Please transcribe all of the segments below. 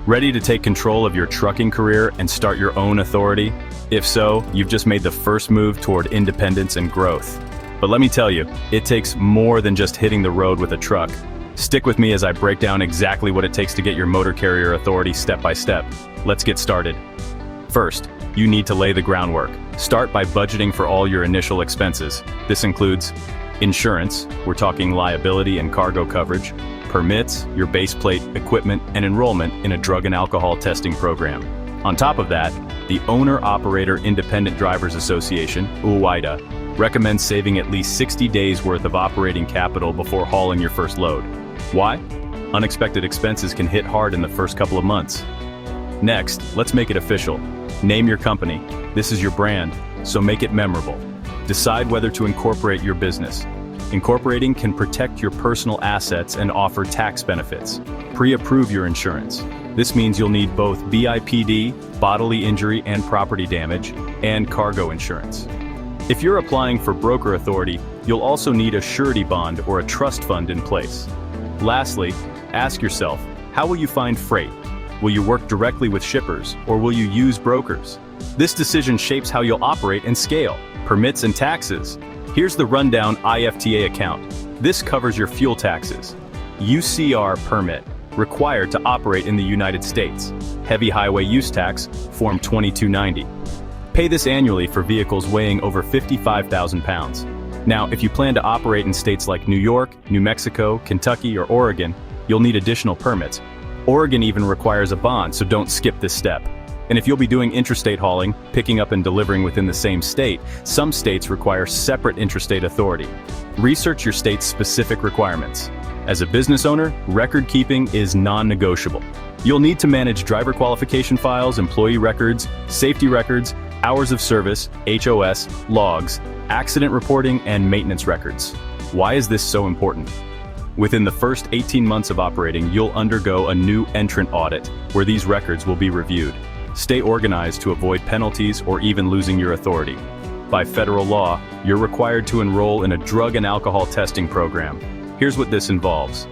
Ready to take control of your trucking career and start your own authority? If so, you've just made the first move toward independence and growth. But let me tell you, it takes more than just hitting the road with a truck. Stick with me as I break down exactly what it takes to get your motor carrier authority step by step. Let's get started. First, you need to lay the groundwork. Start by budgeting for all your initial expenses. This includes insurance, we're talking liability and cargo coverage, permits, your base plate, equipment, and enrollment in a drug and alcohol testing program. On top of that, the Owner-Operator Independent Drivers Association, UOIDA, recommends saving at least 60 days worth of operating capital before hauling your first load. Why? Unexpected expenses can hit hard in the first couple of months. Next, let's make it official. Name your company. This is your brand, so make it memorable. Decide whether to incorporate your business. Incorporating can protect your personal assets and offer tax benefits. Pre-approve your insurance. This means you'll need both BIPD, bodily injury and property damage, and cargo insurance. If you're applying for broker authority, you'll also need a surety bond or a trust fund in place. Lastly, ask yourself, how will you find freight? Will you work directly with shippers, or will you use brokers? This decision shapes how you'll operate and scale. Permits and taxes. Here's the rundown IFTA account. This covers your fuel taxes. UCR permit, required to operate in the United States. Heavy highway use tax, Form 2290. Pay this annually for vehicles weighing over 55,000 pounds. Now, if you plan to operate in states like New York, New Mexico, Kentucky, or Oregon, you'll need additional permits. Oregon even requires a bond, so don't skip this step. And if you'll be doing intrastate hauling, picking up and delivering within the same state, some states require separate intrastate authority. Research your state's specific requirements. As a business owner, record keeping is non-negotiable. You'll need to manage driver qualification files, employee records, safety records, hours of service, HOS, logs, accident reporting, and maintenance records. Why is this so important? Within the first 18 months of operating, you'll undergo a new entrant audit, where these records will be reviewed. Stay organized to avoid penalties or even losing your authority. By federal law, you're required to enroll in a drug and alcohol testing program. Here's what this involves.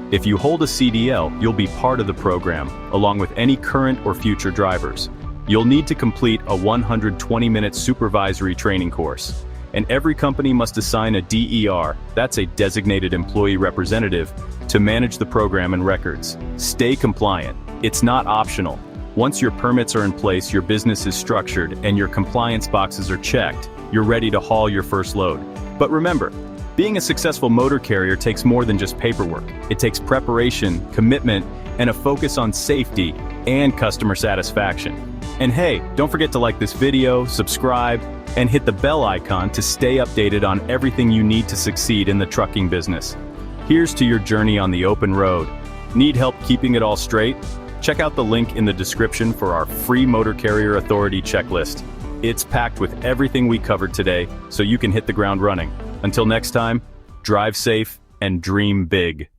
If you hold a CDL, you'll be part of the program, along with any current or future drivers. You'll need to complete a 120-minute supervisory training course. And every company must assign a DER, that's a designated employee representative, to manage the program and records. Stay compliant. It's not optional. Once your permits are in place, your business is structured, and your compliance boxes are checked, you're ready to haul your first load. But remember, being a successful motor carrier takes more than just paperwork. It takes preparation, commitment, and a focus on safety and customer satisfaction. And hey, don't forget to like this video, subscribe, and hit the bell icon to stay updated on everything you need to succeed in the trucking business. Here's to your journey on the open road. Need help keeping it all straight? Check out the link in the description for our free Motor Carrier Authority checklist. It's packed with everything we covered today, so you can hit the ground running. Until next time, drive safe and dream big.